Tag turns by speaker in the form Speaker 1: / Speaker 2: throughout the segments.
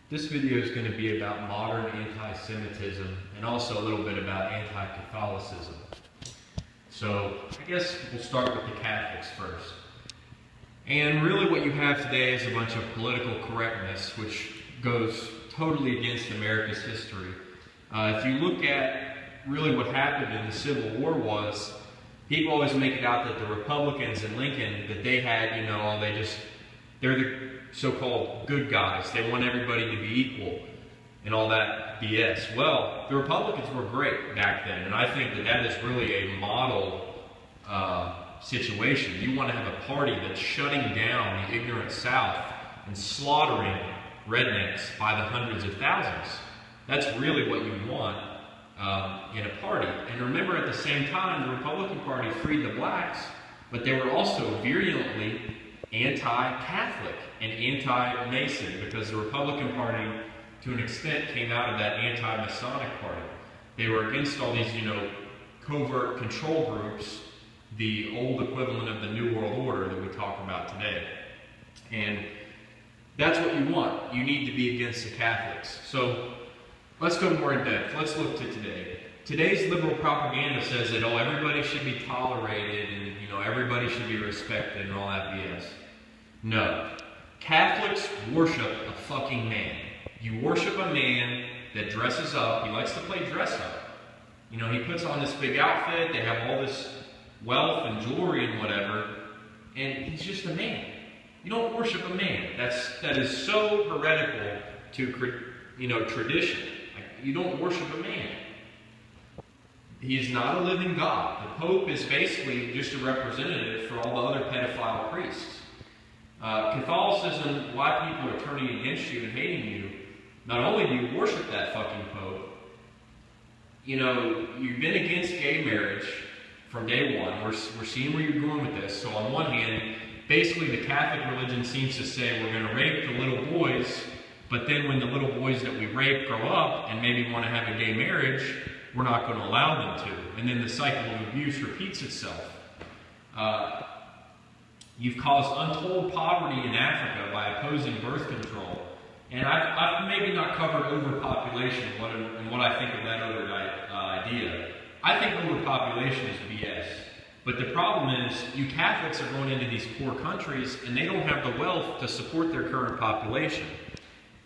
Speaker 1: This video is going to be about modern anti-Semitism and also a little bit about anti-Catholicism. So I guess we'll start with the Catholics first. And really what you have today is a bunch of political correctness, which goes totally against America's history. If you look at really what happened in the Civil War was, people always make it out that the Republicans and Lincoln, that they had, they're the so-called good guys. They want everybody to be equal and all that BS. Well, the Republicans were great back then, and I think that that is really a model situation. You want to have a party that's shutting down the ignorant South and slaughtering rednecks by the hundreds of thousands. That's really what you want in a party. And remember, at the same time, the Republican Party freed the blacks, but they were also virulently anti-Catholic and anti-Mason, because the Republican Party, to an extent, came out of that anti-Masonic party. They were against all these, covert control groups, the old equivalent of the New World Order that we talk about today. And that's what you want. You need to be against the Catholics. So let's go more in depth. Let's look to today. Today's liberal propaganda says that, everybody should be tolerated and, everybody should be respected and all that BS. No. Catholics worship a fucking man. You worship a man that dresses up. He likes to play dress up. He puts on this big outfit. They have all this wealth and jewelry and whatever. And he's just a man. You don't worship a man. That is so heretical to tradition. You don't worship a man. He is not a living God. The Pope is basically just a representative for all the other pedophile priests. Catholicism, why people are turning against you and hating you, not only do you worship that fucking Pope, you've been against gay marriage from day one. We're seeing where you're going with this. So on one hand, basically the Catholic religion seems to say we're going to rape the little boys, but then when the little boys that we rape grow up and maybe want to have a gay marriage, we're not going to allow them to. And then the cycle of abuse repeats itself. You've caused untold poverty in Africa by opposing birth control. And I've maybe not covered overpopulation and what I think of that other idea. I think overpopulation is BS. But the problem is, you Catholics are going into these poor countries and they don't have the wealth to support their current population.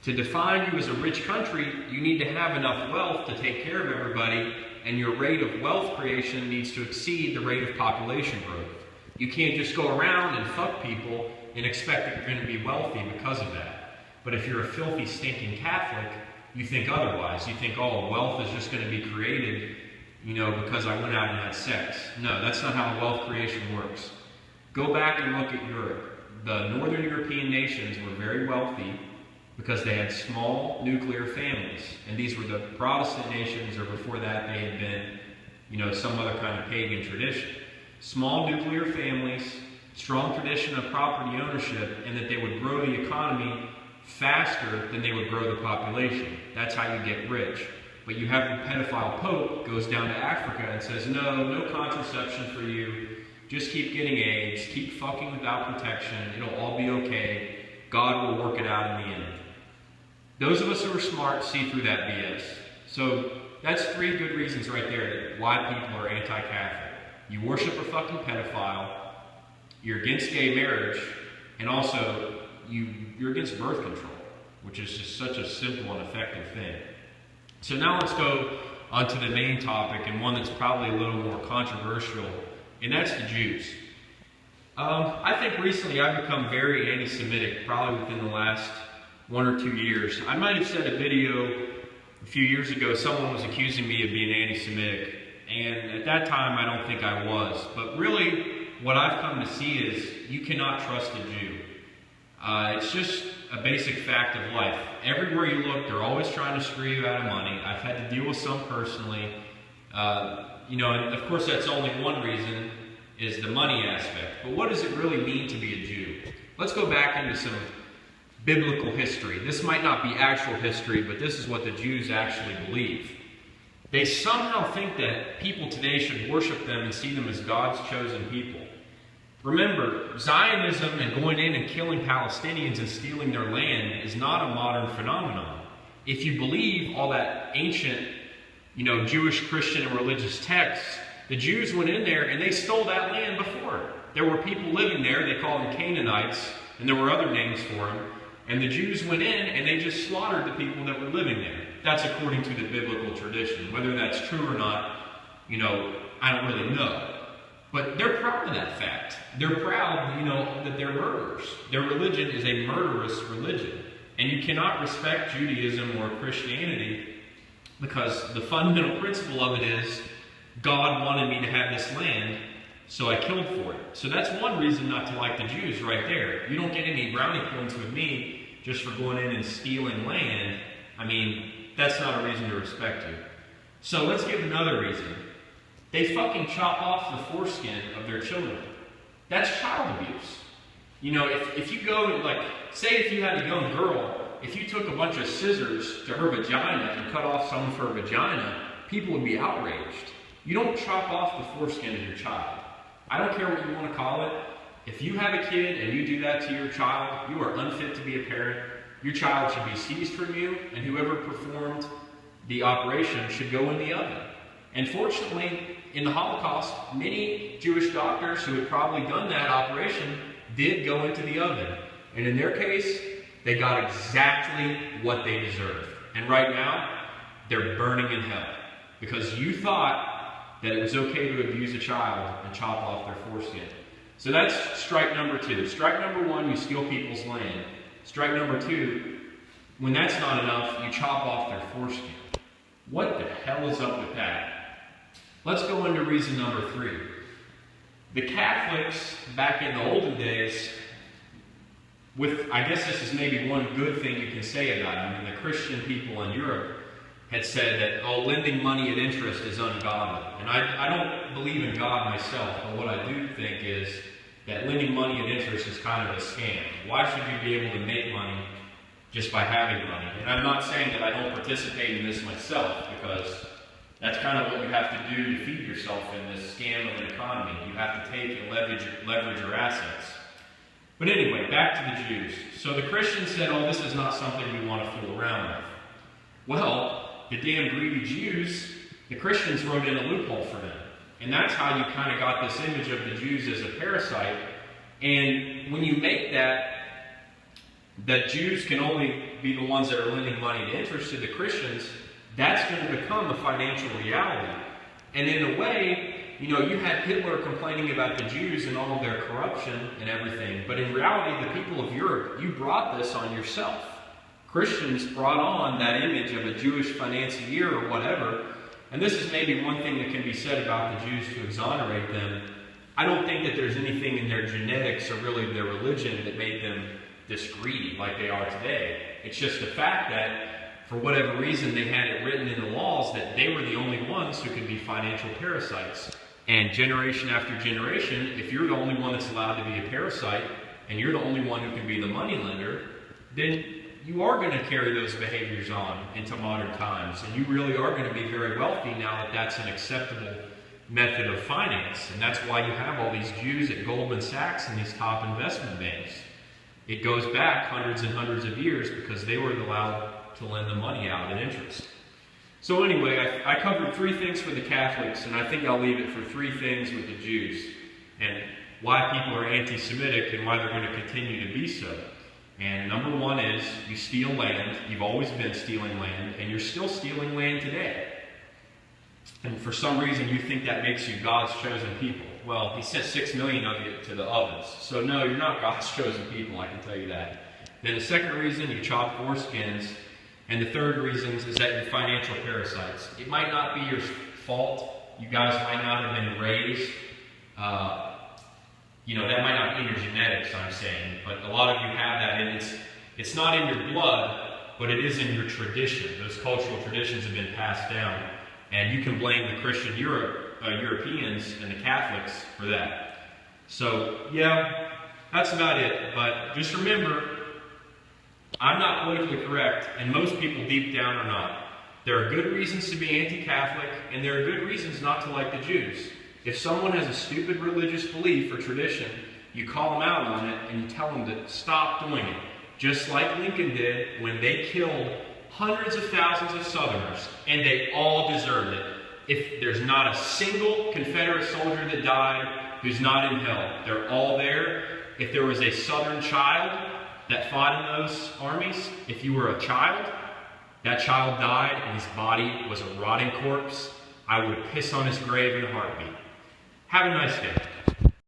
Speaker 1: To define you as a rich country, you need to have enough wealth to take care of everybody, and your rate of wealth creation needs to exceed the rate of population growth. You can't just go around and fuck people and expect that you're going to be wealthy because of that. But if you're a filthy, stinking Catholic, you think otherwise. You think, wealth is just going to be created, because I went out and had sex. No, that's not how wealth creation works. Go back and look at Europe. The Northern European nations were very wealthy because they had small nuclear families. And these were the Protestant nations, or before that they had been, some other kind of pagan tradition. Small nuclear families, strong tradition of property ownership, and that they would grow the economy faster than they would grow the population. That's how you get rich. But you have the pedophile Pope goes down to Africa and says, no contraception for you. Just keep getting AIDS, keep fucking without protection, it'll all be okay. God will work it out in the end. Those of us who are smart see through that BS. So that's 3 good reasons right there why people are anti-Catholic. You worship a fucking pedophile, you're against gay marriage, and also you're against birth control, which is just such a simple and effective thing. So now let's go on to the main topic, and one that's probably a little more controversial, and that's the Jews. I think recently I've become very anti-Semitic, probably within the last 1 or 2 years. I might have said a video a few years ago, someone was accusing me of being anti-Semitic, and at that time I don't think I was. But really, what I've come to see is you cannot trust a Jew. It's just a basic fact of life. Everywhere you look, they're always trying to screw you out of money. I've had to deal with some personally. And of course that's only one reason, is the money aspect. But what does it really mean to be a Jew? Let's go back into some biblical history. This might not be actual history, but this is what the Jews actually believe. They somehow think that people today should worship them and see them as God's chosen people. Remember, Zionism and going in and killing Palestinians and stealing their land is not a modern phenomenon. If you believe all that ancient, Jewish, Christian, and religious texts, the Jews went in there and they stole that land before. There were people living there, they called them Canaanites, and there were other names for them. And the Jews went in and they just slaughtered the people that were living there. That's according to the biblical tradition. Whether that's true or not, I don't really know. But they're proud of that fact. They're proud, that they're murderers. Their religion is a murderous religion. And you cannot respect Judaism or Christianity because the fundamental principle of it is God wanted me to have this land, so I killed for it. So that's one reason not to like the Jews right there. You don't get any brownie points with me just for going in and stealing land. I mean, that's not a reason to respect you. So let's give another reason. They fucking chop off the foreskin of their children. That's child abuse. If you go, say if you had a young girl, if you took a bunch of scissors to her vagina and cut off some of her vagina, people would be outraged. You don't chop off the foreskin of your child. I don't care what you want to call it. If you have a kid and you do that to your child, you are unfit to be a parent. Your child should be seized from you, and whoever performed the operation should go in the oven. And fortunately, in the Holocaust, many Jewish doctors who had probably done that operation did go into the oven. And in their case, they got exactly what they deserved. And right now, they're burning in hell. Because you thought that it was okay to abuse a child and chop off their foreskin. So that's strike number 2. Strike number 1, you steal people's land. Strike number 2, when that's not enough, you chop off their foreskin. What the hell is up with that? Let's go into reason number 3. The Catholics, back in the olden days, I guess this is maybe one good thing you can say about them, and the Christian people in Europe had said that, lending money at interest is ungodly. And I don't believe in God myself, but what I do think is that lending money at interest is kind of a scam. Why should you be able to make money just by having money? And I'm not saying that I don't participate in this myself, because that's kind of what you have to do to feed yourself in this scam of an economy. You have to take and leverage your assets. But anyway, back to the Jews. So the Christians said, this is not something we want to fool around with. Well, the damn greedy Jews, the Christians wrote in a loophole for them. And that's how you kind of got this image of the Jews as a parasite. And when you make that Jews can only be the ones that are lending money to interest to the Christians, that's going to become a financial reality. And in a way, you had Hitler complaining about the Jews and all of their corruption and everything. But in reality, the people of Europe, you brought this on yourself. Christians brought on that image of a Jewish financier or whatever. And this is maybe one thing that can be said about the Jews to exonerate them. I don't think that there's anything in their genetics or really their religion that made them this greedy like they are today. It's just the fact that for whatever reason they had it written in the laws that they were the only ones who could be financial parasites. And generation after generation, if you're the only one that's allowed to be a parasite and you're the only one who can be the moneylender, then you are going to carry those behaviors on into modern times. And you really are going to be very wealthy now that that's an acceptable method of finance. And that's why you have all these Jews at Goldman Sachs and these top investment banks. It goes back hundreds and hundreds of years because they were allowed to lend the money out at interest. So anyway, I covered 3 things for the Catholics, and I think I'll leave it for 3 things with the Jews, and why people are anti-Semitic and why they're going to continue to be so. And number 1 is, you steal land. You've always been stealing land, and you're still stealing land today. And for some reason, you think that makes you God's chosen people. Well, he sent 6 million of you to the ovens. So no, you're not God's chosen people, I can tell you that. Then the second reason, you chop foreskins. And the third reason is that you're financial parasites. It might not be your fault. You guys might not have been raised. That might not be in your genetics, I'm saying. But a lot of you have that, and it's not in your blood, but it is in your tradition. Those cultural traditions have been passed down. And you can blame the Christian Europeans and the Catholics for that. So, yeah, that's about it. But just remember, I'm not politically correct, and most people deep down are not. There are good reasons to be anti-Catholic, and there are good reasons not to like the Jews. If someone has a stupid religious belief or tradition you call them out on it, and you tell them to stop doing it. Just like Lincoln did when they killed hundreds of thousands of Southerners, and they all deserved it. If there's not a single Confederate soldier that died who's not in hell, they're all there. If there was a Southern child that fought in those armies, if you were a child, that child died and his body was a rotting corpse, I would piss on his grave in a heartbeat. Have a nice day.